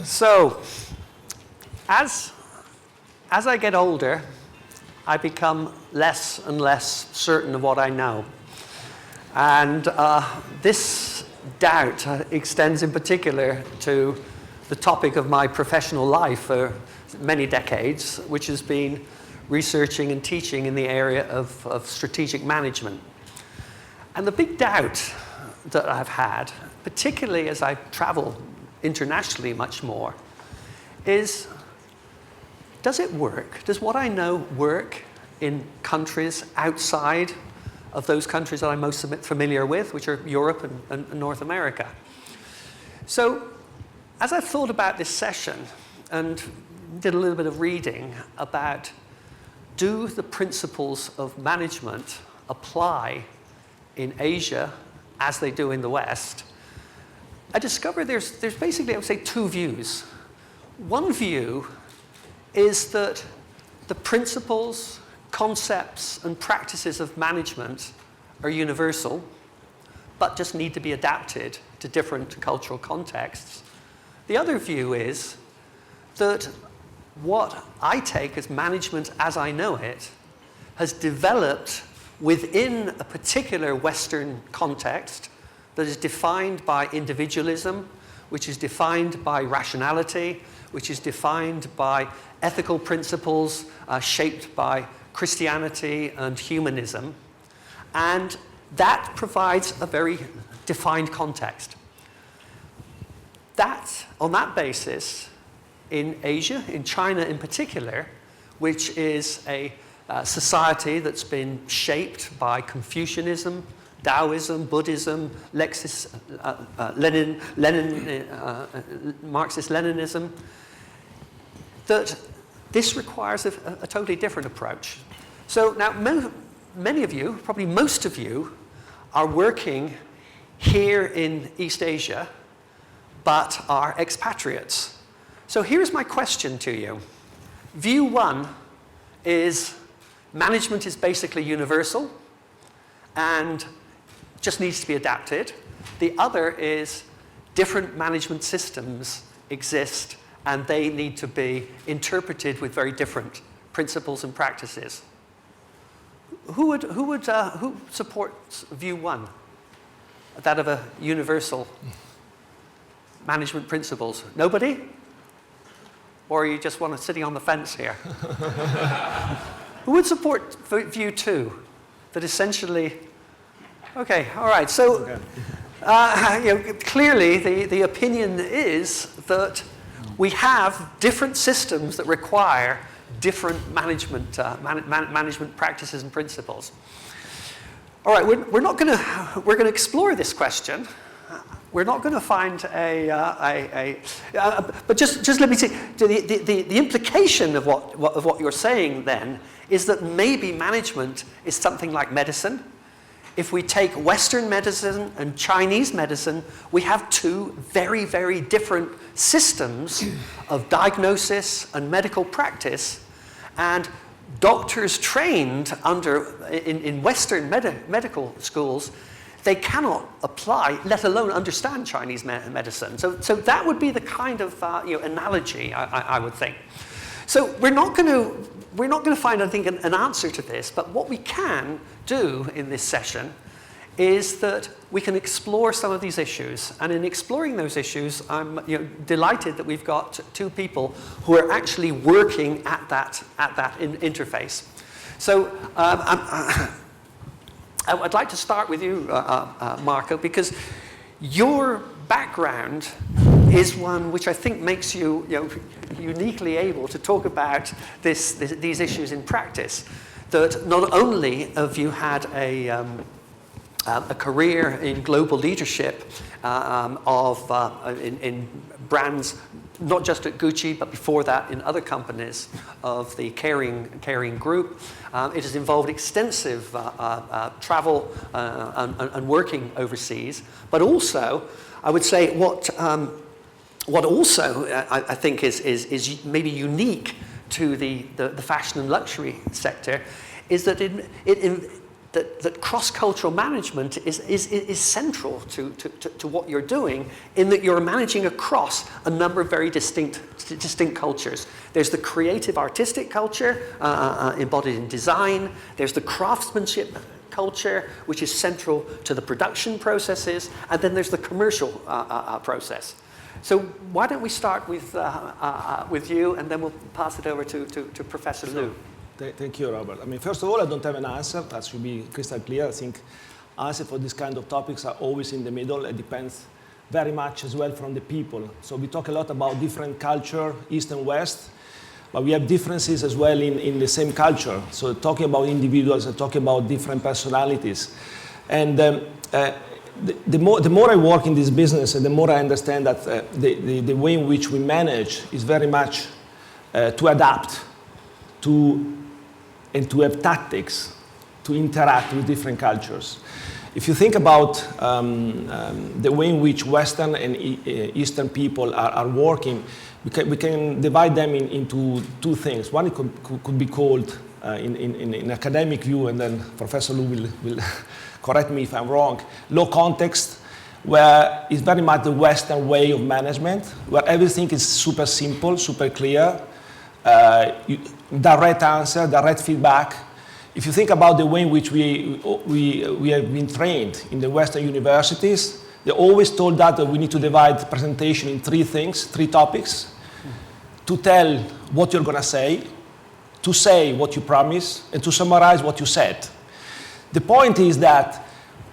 So, as I get older, I become less and less certain of what I know. And this doubt extends in particular to the topic of my professional life for many decades, which has been researching and teaching in the area of strategic management. And the big doubt that I've had, particularly as I travel internationally much more, is, does it work? Does what I know work in countries outside of those countries that I'm most familiar with, which are Europe and North America? So, as I've thought about this session and did a little bit of reading about, do the principles of management apply in Asia as they do in the West, I discovered there's basically, I would say, two views. One view is that the principles, concepts, and practices of management are universal, but just need to be adapted to different cultural contexts. The other view is that what I take as management as I know it has developed within a particular Western context that is defined by individualism, which is defined by rationality, which is defined by ethical principles shaped by Christianity and humanism. And that provides a very defined context. On that basis, in Asia, in China in particular, which is a society that's been shaped by Confucianism, Taoism, Buddhism, Marxist-Leninism, that this requires a totally different approach. So now many of you, probably most of you, are working here in East Asia, but are expatriates. So here's my question to you. View one is management is basically universal and just needs to be adapted. The other is different management systems exist and they need to be interpreted with very different principles and practices. Who supports view one? That of a universal management principles? Nobody? Or you just want to sitting on the fence here? Who would support view two? That essentially, okay, all right. So clearly the opinion is that we have different systems that require different management practices and principles. All right, we're going to explore this question. We're not going to find but just let me say, the implication of what you're saying then is that maybe management is something like medicine. If we take Western medicine and Chinese medicine, we have two very, very different systems of diagnosis and medical practice, and doctors trained in Western medical schools, they cannot apply, let alone understand Chinese medicine. So that would be the kind of analogy I would think. So we're not going to find, I think, an answer to this. But what we can do in this session is that we can explore some of these issues. And in exploring those issues, I'm delighted that we've got two people who are actually working at that interface. So I'd like to start with you, Marco, because your background is one which I think makes you, uniquely able to talk about these issues in practice. That not only have you had a career in global leadership in brands, not just at Gucci, but before that in other companies of the Kering group. It has involved extensive travel and working overseas, but also, I would say, what also I think is maybe unique to the fashion and luxury sector is that it that cross-cultural management is central to what you're doing, in that you're managing across a number of very distinct cultures. There's the creative artistic culture embodied in design. There's the craftsmanship culture, which is central to the production processes. And then there's the commercial process. So why don't we start with you, and then we'll pass it over to Professor Liu. Thank you, Robert. I mean, first of all, I don't have an answer. That should be crystal clear. I think answers for this kind of topics are always in the middle. It depends very much as well from the people. So we talk a lot about different culture, East and West, but we have differences as well in the same culture. So talking about individuals and talking about different personalities. And the more I work in this business, and the more I understand that the way in which we manage is very much to adapt to and to have tactics to interact with different cultures. If you think about the way in which Western and Eastern people are working, we can divide them into two things. One, it could be called, in academic view, and then Professor Lu will correct me if I'm wrong, low context, where it's very much the Western way of management, where everything is super simple, super clear, direct answer, direct feedback. If you think about the way in which we have been trained in the Western universities, they always told that we need to divide the presentation in three topics: to tell what you're going to say what you promise, and to summarize what you said. The point is that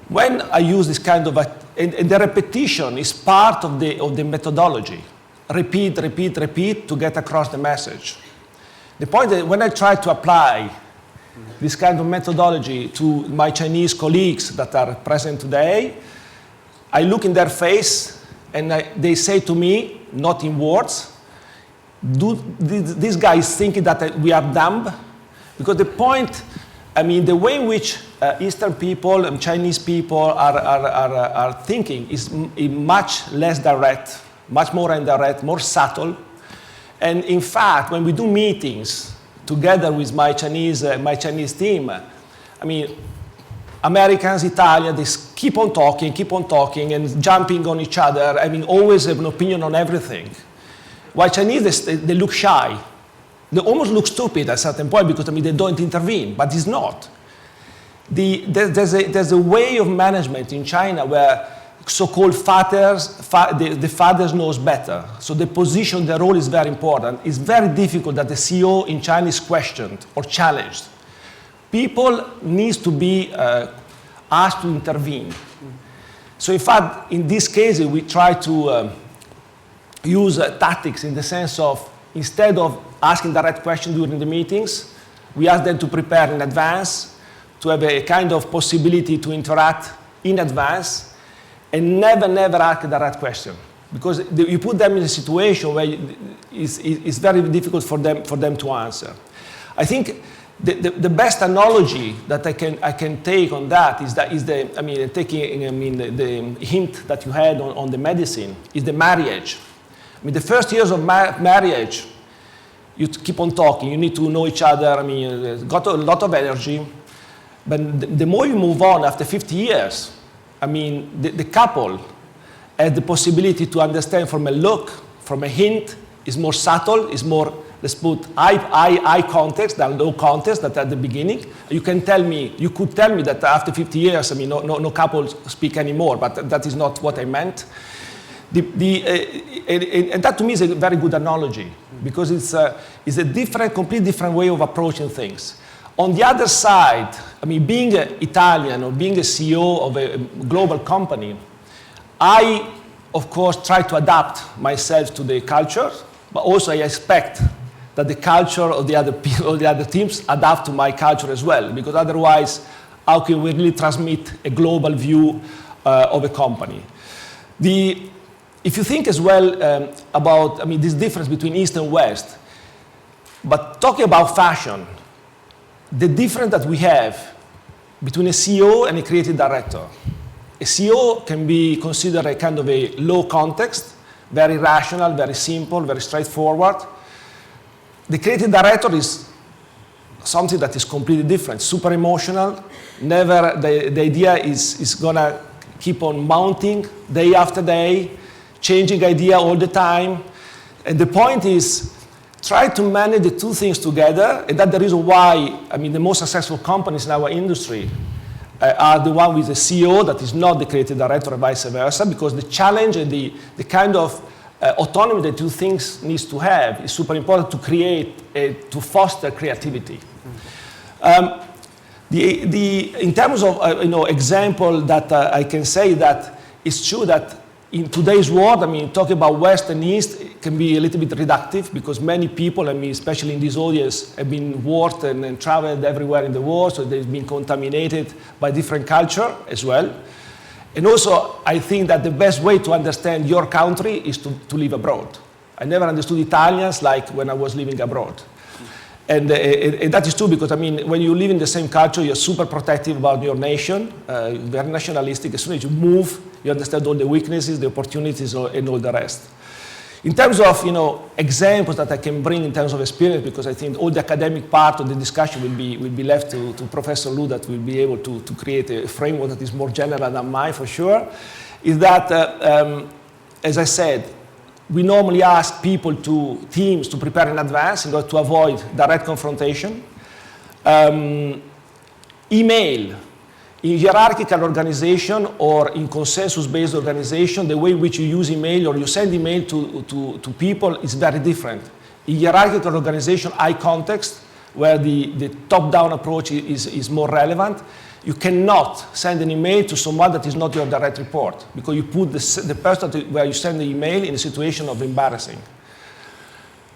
when I use this kind of, and the repetition is part of the methodology. Repeat to get across the message. The point is, when I try to apply this kind of methodology to my Chinese colleagues that are present today, I look in their face and they say to me, not in words, this guy is thinking that we are dumb? Because the point, I mean, the way in which Eastern people and Chinese people are thinking is much less direct, much more indirect, more subtle. And in fact, when we do meetings together with my Chinese team, I mean, Americans, Italians, they keep on talking and jumping on each other, having always have an opinion on everything. While Chinese, they look shy. They almost look stupid at a certain point because, I mean, they don't intervene, but it's not. There's a way of management in China where so-called the fathers knows better. So the position, the role is very important. It's very difficult that the CEO in China is questioned or challenged. People need to be asked to intervene. So in fact, in this case, we try to use tactics in the sense of, instead of asking direct questions during the meetings, we ask them to prepare in advance, to have a kind of possibility to interact in advance, and never ask a direct question, because you put them in a situation where it's very difficult for them to answer. I think the best analogy that I can take on that is the hint that you had on the medicine is the marriage. I mean, the first years of marriage, you keep on talking, you need to know each other. I mean, got a lot of energy, but the more you move on after 50 years. I mean, the couple has the possibility to understand from a look, from a hint, is more subtle, is more, let's put eye context than low context that at the beginning. You could tell me that after 50 years, I mean, no couples speak anymore, but that is not what I meant. And that to me is a very good analogy, because it's a completely different way of approaching things. On the other side, I mean, being Italian or being a CEO of a global company, I, of course, try to adapt myself to the culture, but also I expect that the culture of the other people, the other teams, adapt to my culture as well, because otherwise, how can we really transmit a global view of a company? If you think as well about, I mean, this difference between East and West, but talking about fashion, the difference that we have between a CEO and a creative director. A CEO can be considered a kind of a low context, very rational, very simple, very straightforward. The creative director is something that is completely different, super emotional. Never, the idea is gonna keep on mounting day after day, changing idea all the time. And the point is, try to manage the two things together, and that's the reason why, I mean, the most successful companies in our industry are the one with the CEO that is not the creative director and vice versa, because the challenge and the kind of autonomy that two things needs to have is super important to create, to foster creativity. In terms of example that I can say that it's true that in today's world, I mean, talking about West and East can be a little bit reductive because many people, I mean, especially in this audience, have been worked and traveled everywhere in the world, so they've been contaminated by different culture as well. And also, I think that the best way to understand your country is to live abroad. I never understood Italians like when I was living abroad. And that is true because, I mean, when you live in the same culture, you're super protective about your nation, very nationalistic. As soon as you move, you understand all the weaknesses, the opportunities, and all the rest. In terms of, examples that I can bring in terms of experience, because I think all the academic part of the discussion will be left to Professor Lu, that will be able to create a framework that is more general than mine, for sure, is that, as I said, we normally ask teams to prepare in advance in order to avoid direct confrontation. Email. In hierarchical organization or in consensus-based organization, the way in which you use email or you send email to people is very different. In hierarchical organization, eye context, where the top-down approach is more relevant, you cannot send an email to someone that is not your direct report because you put the person where you send the email in a situation of embarrassing.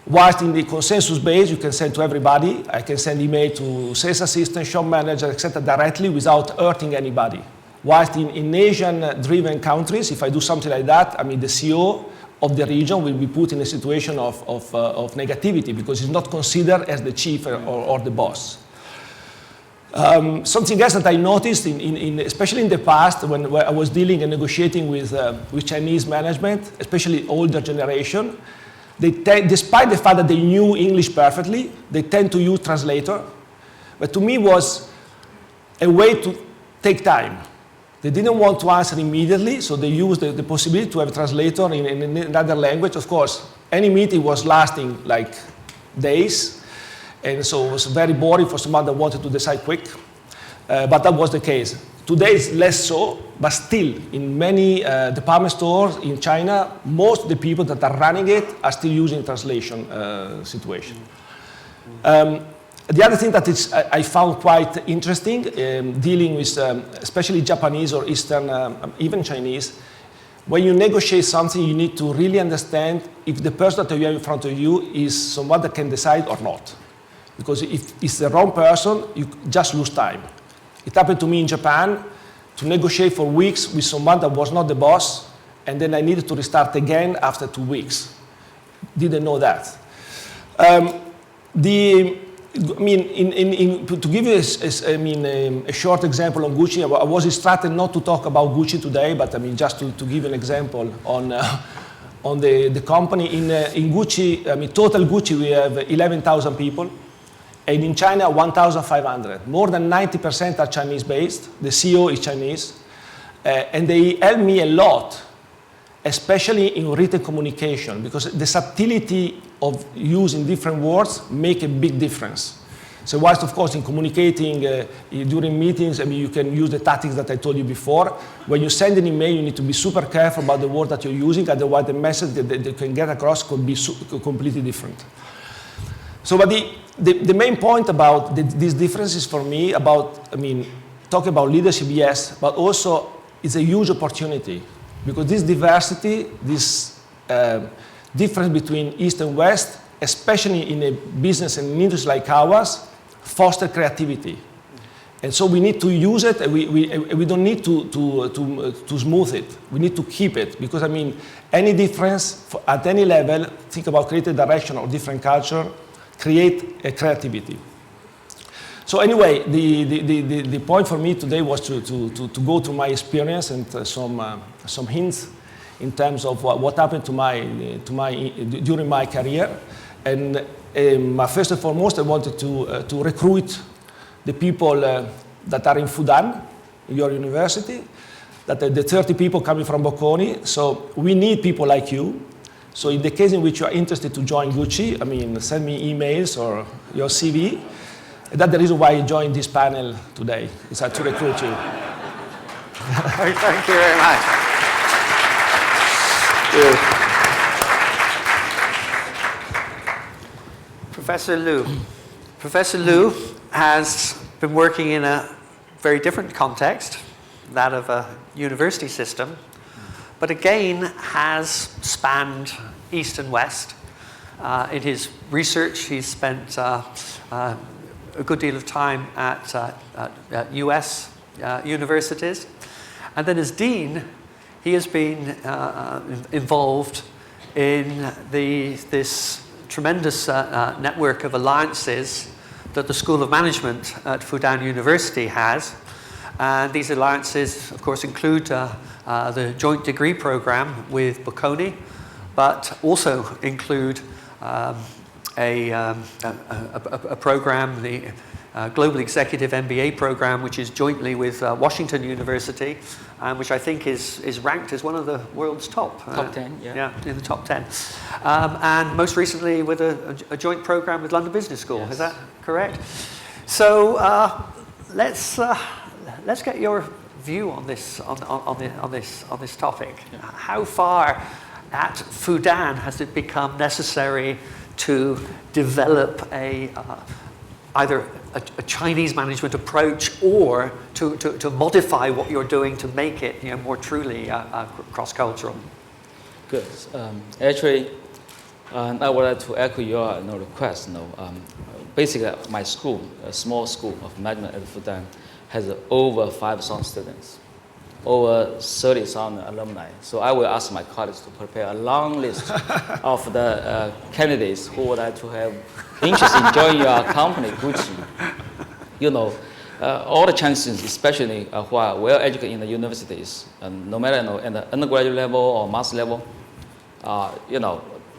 Whilst in the consensus base, you can send to everybody. I can send email to sales assistant, shop manager, etc. directly without hurting anybody. Whilst in Asian-driven countries, if I do something like that, I mean, the CEO of the region will be put in a situation of negativity because he's not considered as the chief or the boss. Something else that I noticed, especially in the past, when I was dealing and negotiating with Chinese management, especially older generation, despite the fact that they knew English perfectly, they tend to use translator. But to me, was a way to take time. They didn't want to answer immediately, so they used the possibility to have a translator in another language. Of course, any meeting was lasting like days. And so it was very boring for someone that wanted to decide quick. But that was the case. Today it's less so, but still, in many department stores in China, most of the people that are running it are still using translation situation. The other thing that I found quite interesting, dealing with especially Japanese or Eastern, even Chinese, when you negotiate something, you need to really understand if the person that you have in front of you is someone that can decide or not. Because if it's the wrong person, you just lose time. It happened to me in Japan to negotiate for weeks with someone that was not the boss, and then I needed to restart again after 2 weeks. Didn't know that. To give you a short example on Gucci, I was instructed not to talk about Gucci today, but I mean just to give you an example on the company. In Gucci, total Gucci, we have 11,000 people. And in China, 1,500. More than 90% are Chinese-based. The CEO is Chinese. And they help me a lot, especially in written communication, because the subtlety of using different words make a big difference. So whilst, of course, in communicating during meetings, you can use the tactics that I told you before. When you send an email, you need to be super careful about the word that you're using, otherwise the message that you can get across could be completely different. So, but the main point about these differences for me, talking about leadership, yes, but also it's a huge opportunity because this diversity, this difference between East and West, especially in a business and an industry like ours, foster creativity. And so we need to use it, and we don't need to smooth it. We need to keep it because, any difference at any level, think about creative direction or different culture, create a creativity. So anyway, the point for me today was to go through my experience and some hints in terms of what happened during my career. And First and foremost, I wanted to recruit the people that are in Fudan, your university, that the 30 people coming from Bocconi. So we need people like you. So in the case in which you are interested to join Gucci, I mean, send me emails or your CV. And that's the reason why I joined this panel today, is to recruit you. Thank you very much. Professor Liu. Professor Liu has been working in a very different context, that of a university system, but again has spanned East and West. In his research, he's spent a good deal of time at US universities. And then as dean, he has been involved in this tremendous network of alliances that the School of Management at Fudan University has. And these alliances, of course, include the joint degree program with Bocconi, but also include a program, the Global Executive MBA program, which is jointly with Washington University, which I think is ranked as one of the world's top 10, yeah. Yeah, in the top 10. And most recently with a joint program with London Business School. Yes. Is that correct? So let's get your view on this this topic. Yeah. How far at Fudan has it become necessary to develop either a Chinese management approach or to modify what you're doing to make it more truly cross-cultural? Good. Actually, I would like to echo your request. Basically, my school, a small school of management at Fudan, has over 5,000 students, over 30,000 alumni. So I will ask my colleagues to prepare a long list of the candidates who would like to have interest in joining your company, Gucci. All the Chinese, especially who are well educated in the universities, no matter at the undergraduate level or master level,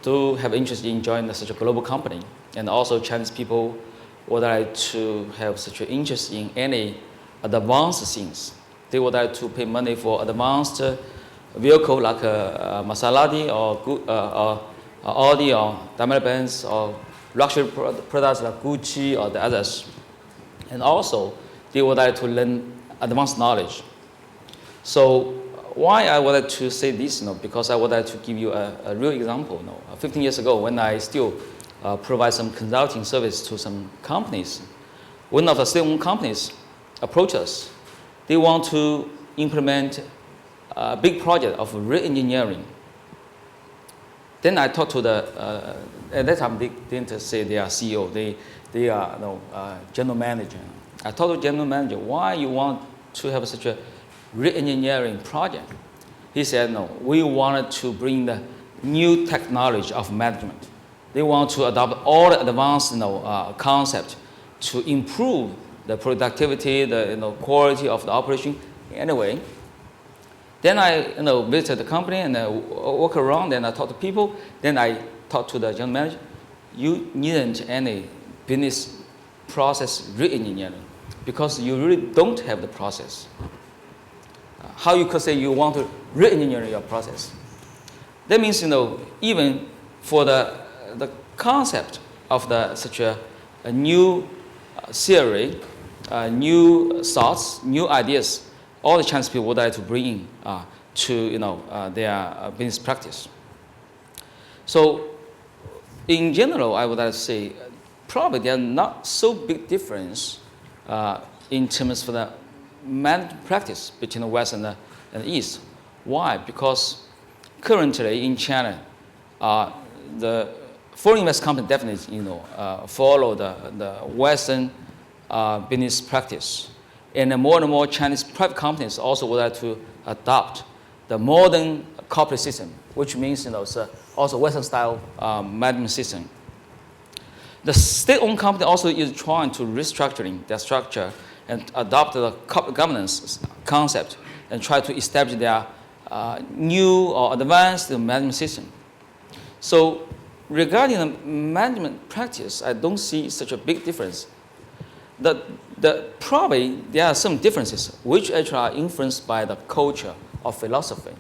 do have interest in joining such a global company. And also Chinese people would like to have such an interest in any advanced things. They would like to pay money for advanced vehicle like Maserati or Audi or Daimler-Benz or luxury products like Gucci or the others. And also, they would like to learn advanced knowledge. So why I would like to say this? Because I would like to give you a real example. 15 years ago, when I still provide some consulting service to some companies, one of the state-owned companies approached us. They want to implement a big project of re-engineering. Then I talked to the, at that time they didn't say they are CEO, they are general manager. I told the general manager, why you want to have such a re-engineering project? He said, no, we wanted to bring the new technology of management. They want to adopt all the advanced concepts to improve the productivity, the quality of the operation. Anyway, then I visited the company and I walk around and I talk to people. Then I talked to the general manager. You needn't any business process re-engineering because you really don't have the process. How you could say you want to re-engineer your process? That means even for the concept of such a new theory, new thoughts, new ideas, all the Chinese people would like to bring in to their business practice. So, in general, I would like to say probably there are not so big difference in terms of the management practice between the West and the East. Why? Because currently in China, the foreign investment company definitely follow the Western business practice, and more Chinese private companies also would like to adopt the modern corporate system, which means it's also Western style management system. The state-owned company also is trying to restructuring their structure and adopt the corporate governance concept and try to establish their new or advanced management system. So regarding the management practice, I don't see such a big difference. Probably there are some differences which actually are influenced by the culture or philosophy.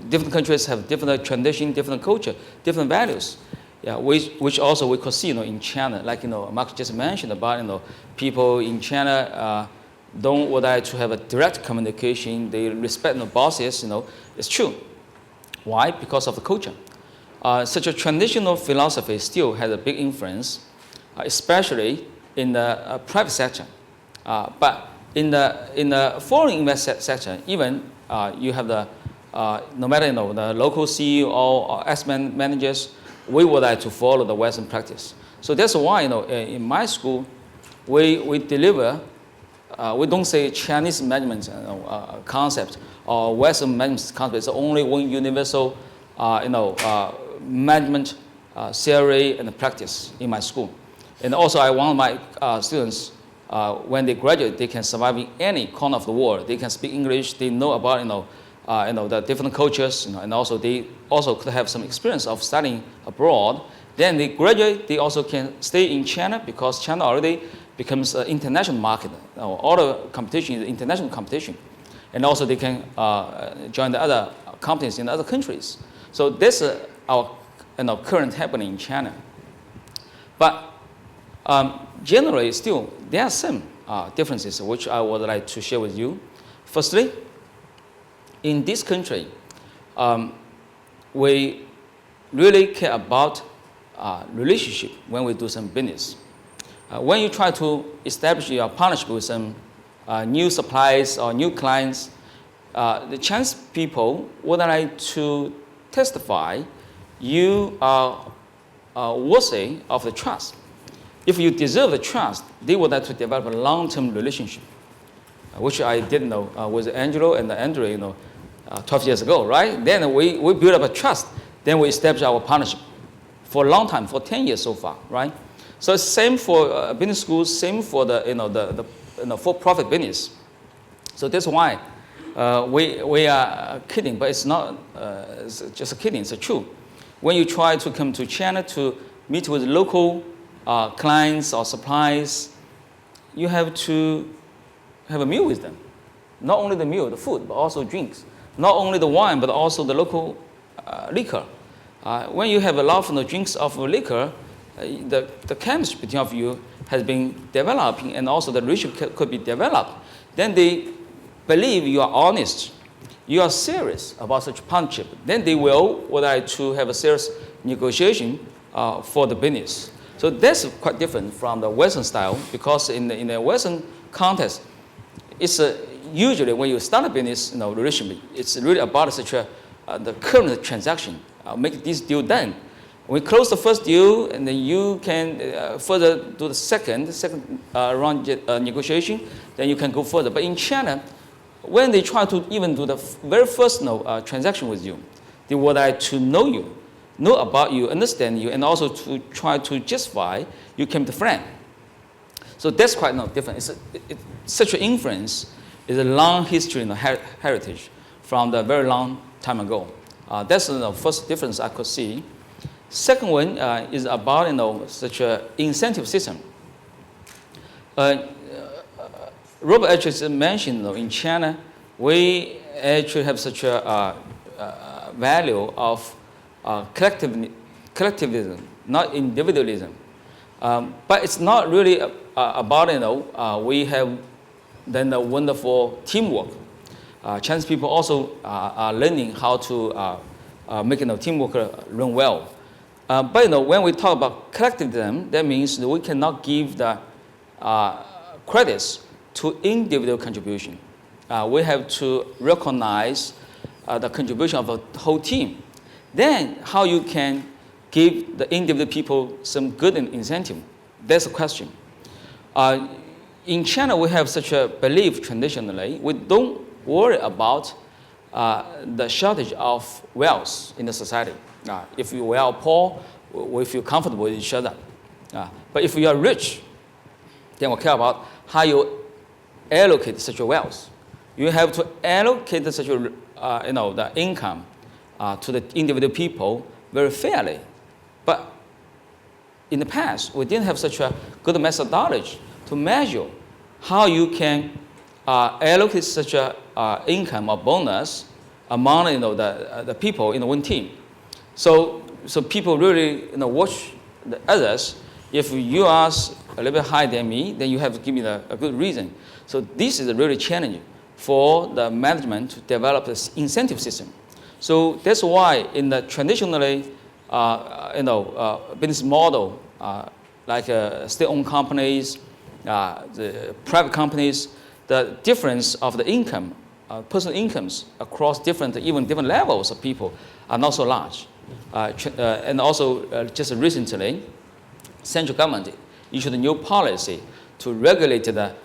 Different countries have different tradition, different culture, different values. Yeah, which also we could see, in China, like Mark just mentioned about people in China don't want to have a direct communication. They respect the bosses. It's true. Why? Because of the culture. Such a traditional philosophy still has a big influence, especially in the private sector. But in the foreign investment sector, even you have the no matter the local CEO or asset managers, we would like to follow the Western practice. So that's why in my school, we deliver. We don't say Chinese management concept or Western management concept. It's only one universal management theory and practice in my school. And also, I want my students, when they graduate, they can survive in any corner of the world. They can speak English. They know about the different cultures, and also they also could have some experience of studying abroad. Then they graduate. They also can stay in China because China already becomes an international market. All the competition is international competition, and also they can join the other companies in other countries. So this is our current happening in China. But generally, still, there are some differences which I would like to share with you. Firstly, in this country, we really care about relationship when we do some business. When you try to establish your partnership with some new suppliers or new clients, the Chinese people would like to testify you are worthy of the trust. If you deserve the trust, they would like to develop a long-term relationship, which I did know with Angelo and Andre, 12 years ago, right? Then we built up a trust. Then we established our partnership for a long time, for 10 years so far, right? So it's same for business schools, same for the for-profit business. So that's why we are kidding, but it's not it's just kidding. It's true. When you try to come to China to meet with local clients or suppliers, you have to have a meal with them. Not only the meal, the food, but also drinks. Not only the wine, but also the local liquor. When you have a lot of the drinks of liquor, the chemistry between of you has been developing, and also the relationship could be developed. Then they believe you are honest, you are serious about such partnership. Then they will would like to have a serious negotiation for the business. So that's quite different from the Western style, because in the Western context, it's usually when you start a business relationship, it's really about such the current transaction, make this deal done. We close the first deal, and then you can further do the second round negotiation. Then you can go further. But in China, when they try to even do the very first transaction with you, they would like to know you, know about you, understand you, and also to try to justify you came to friend. So that's quite different. Such an influence is a long history and heritage from the very long time ago. That's the first difference I could see. Second one is about such an incentive system. Robert actually mentioned in China, we actually have such a value of collectivism, not individualism. But it's not really about we have then a wonderful teamwork. Chinese people also are learning how to make teamwork run well. But when we talk about collectivism, that means that we cannot give the credits to individual contribution. We have to recognize the contribution of the whole team. Then how you can give the individual people some good incentive? That's the question. In China, we have such a belief traditionally. We don't worry about the shortage of wealth in the society. If we are poor, we feel comfortable with each other. But if you are rich, then we care about how you allocate such a wealth. You have to allocate such the income to the individual people very fairly. But in the past, we didn't have such a good methodology to measure how you can allocate such a income or bonus among the people in one team. So people really watch the others. If you are a little bit higher than me, then you have to give me a good reason. So this is really challenging for the management to develop this incentive system. So that's why in the traditionally business model, like state-owned companies, the private companies, the difference of the income, personal incomes across different levels of people are not so large. And also just recently, central government issued a new policy to regulate the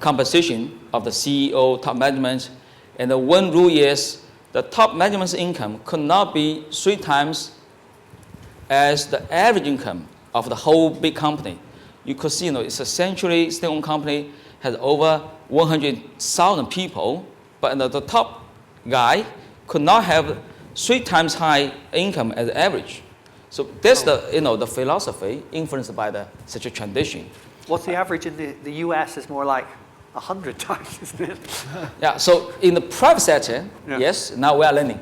compensation of the CEO, top management, and the one rule is the top management's income could not be 3 times as the average income of the whole big company. You could see, it's essentially state-owned company has over 100,000 people, but the top guy could not have 3 times high income as average. So that's the philosophy influenced by such a tradition. What's the average in the US is more like 100 times, isn't it? Yeah, so in the private sector, yeah. Yes, now we are learning.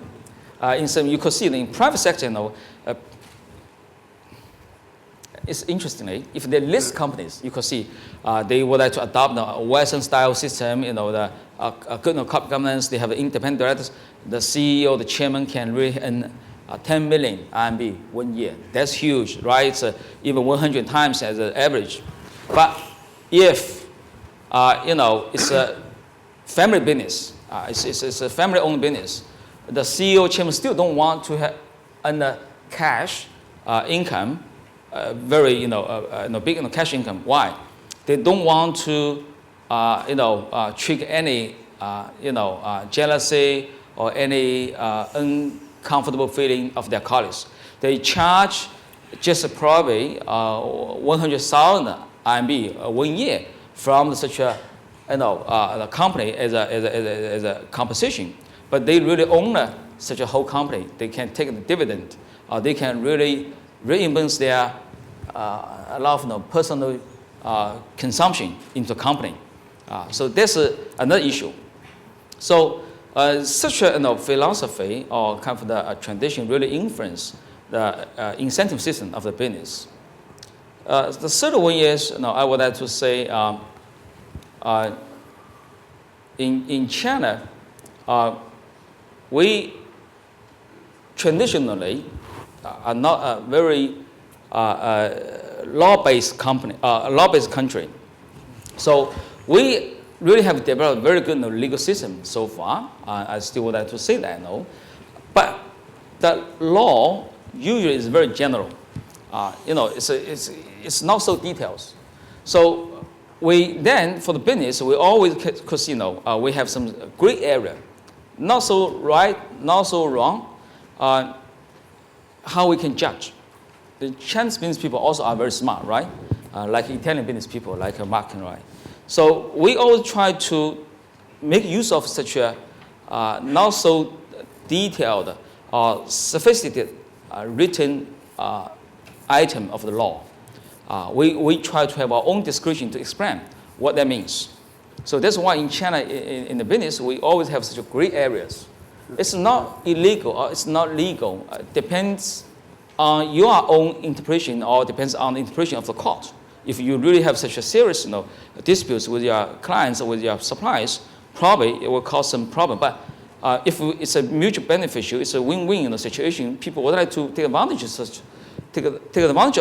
You could see in private sector, it's interestingly, if they list companies, you could see they would like to adopt a Western style system, the good corporate governance, they have independent directors, the CEO, the chairman can really earn 10 million RMB 1 year. That's huge, right? It's even 100 times as an average. But if, it's a family business, it's a family-owned business, the CEO, chairman still don't want to earn cash income, very, big cash income. Why? They don't want to, trigger any, jealousy or any uncomfortable feeling of their colleagues. They charge just probably 100,000 RMB 1 year from such a, the company as a compensation. But they really own such a whole company. They can take the dividend, or they can really reimburse their a lot of personal consumption into company. So that's another issue. So such a philosophy or kind of the tradition really influence the incentive system of the business. The third one is, I would like to say, in China, we traditionally are not a very law-based country. So we really have developed a very good legal system so far. I still would like to say that, But the law usually is very general. It's not so detailed. So we then, for the business, we always could see, we have some gray area. Not so right, not so wrong. How we can judge. The Chinese business people also are very smart, right? Like Italian business people, like marketing, right? So we always try to make use of such a not so detailed or sophisticated written item of the law. We try to have our own discretion to explain what that means. So that's why in China, in the business, we always have such gray areas. It's not illegal or it's not legal. It depends on your own interpretation or depends on the interpretation of the court. If you really have such a serious disputes with your clients or with your suppliers, probably it will cause some problem. But if it's a mutual beneficial, it's a win-win situation, people would like to take advantage of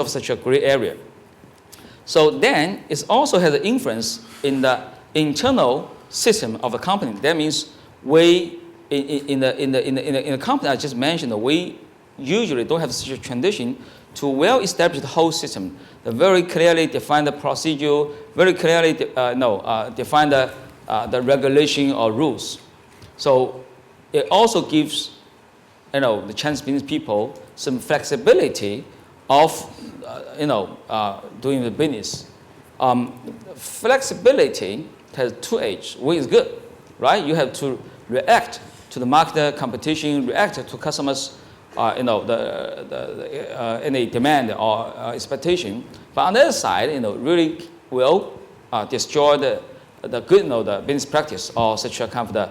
such a gray area. So then it also has an influence in the internal system of a company. That means we in the company I just mentioned, we usually don't have such a transition to well-established whole system. The very clearly defined the procedure, very clearly define the regulation or rules. So it also gives the Chinese business people some flexibility of doing the business. Flexibility has 2 edges. One is good, right? You have to react to the market competition, react to customers' any demand or expectation. But on the other side, really will destroy the good, the business practice or such a kind of the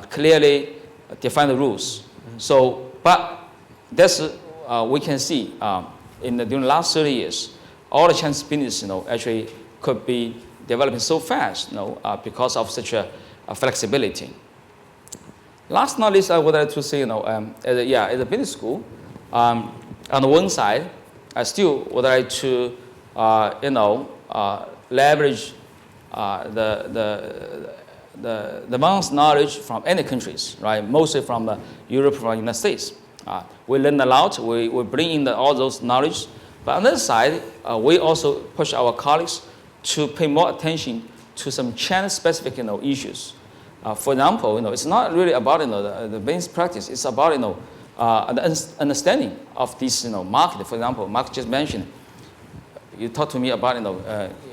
clearly defined rules. So, but that's we can see during the last 30 years, all the Chinese business, actually could be developing so fast, because of such a flexibility. Last but not least, I would like to say, as a business school, on the one side, I still would like to, leverage the advanced knowledge from any countries, right? Mostly from Europe, from the United States. We learn a lot. We bring in all those knowledge. But on the other side, we also push our colleagues to pay more attention to some China-specific, issues. For example, it's not really about the business practice. It's about the understanding of this market. For example, Mark just mentioned. You talked to me about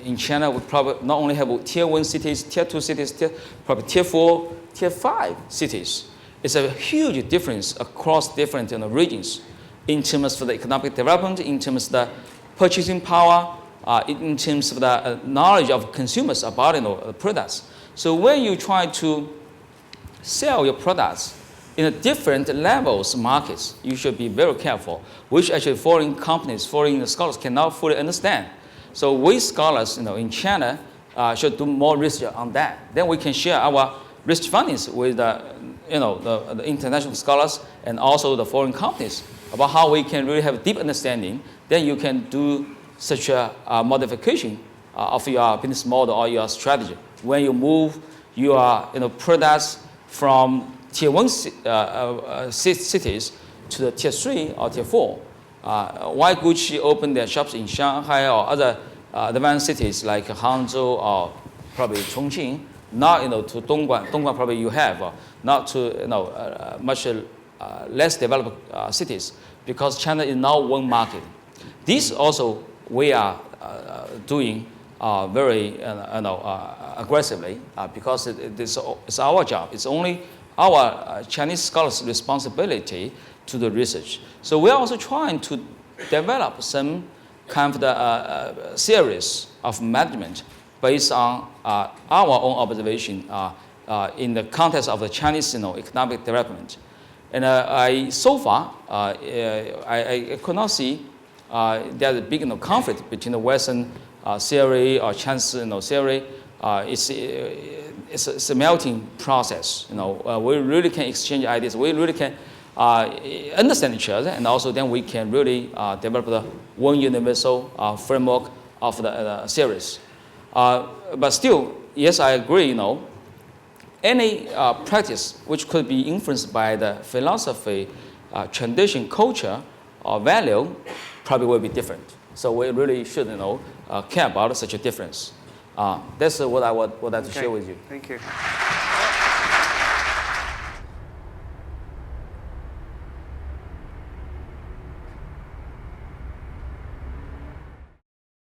in China we probably not only have tier 1 cities, tier 2 cities, probably tier 4, tier 5 cities. It's a huge difference across different regions in terms of the economic development, in terms of the purchasing power, in terms of the knowledge of consumers about the products. So when you try to sell your products in a different levels markets, you should be very careful, which actually foreign companies, foreign scholars cannot fully understand. So we scholars in China should do more research on that. Then we can share our research findings with the international scholars and also the foreign companies about how we can really have deep understanding. Then you can do such a modification of your business model or your strategy when you move your products from tier 1 cities to the tier 3 or tier 4. Why Gucci opened their shops in Shanghai or other advanced cities like Hangzhou or probably Chongqing, not to Dongguan. Dongguan probably you have, not to much less developed cities, because China is now one market. This also we are doing very aggressively because it's our job. It's only our Chinese scholars' responsibility to the research. So we are also trying to develop some kind of the series of management based on our own observation in the context of the Chinese economic development. And so far, I could not see there's a big conflict between the Western theory or Chinese theory. It's a melting process. We really can exchange ideas. We really can understand each other, and also then we can really develop the one universal framework of the series. But still, yes, I agree. Any practice which could be influenced by the philosophy, tradition, culture, or value, probably will be different. So we really should, care about such a difference. That's what I would like to share with you. Thank you.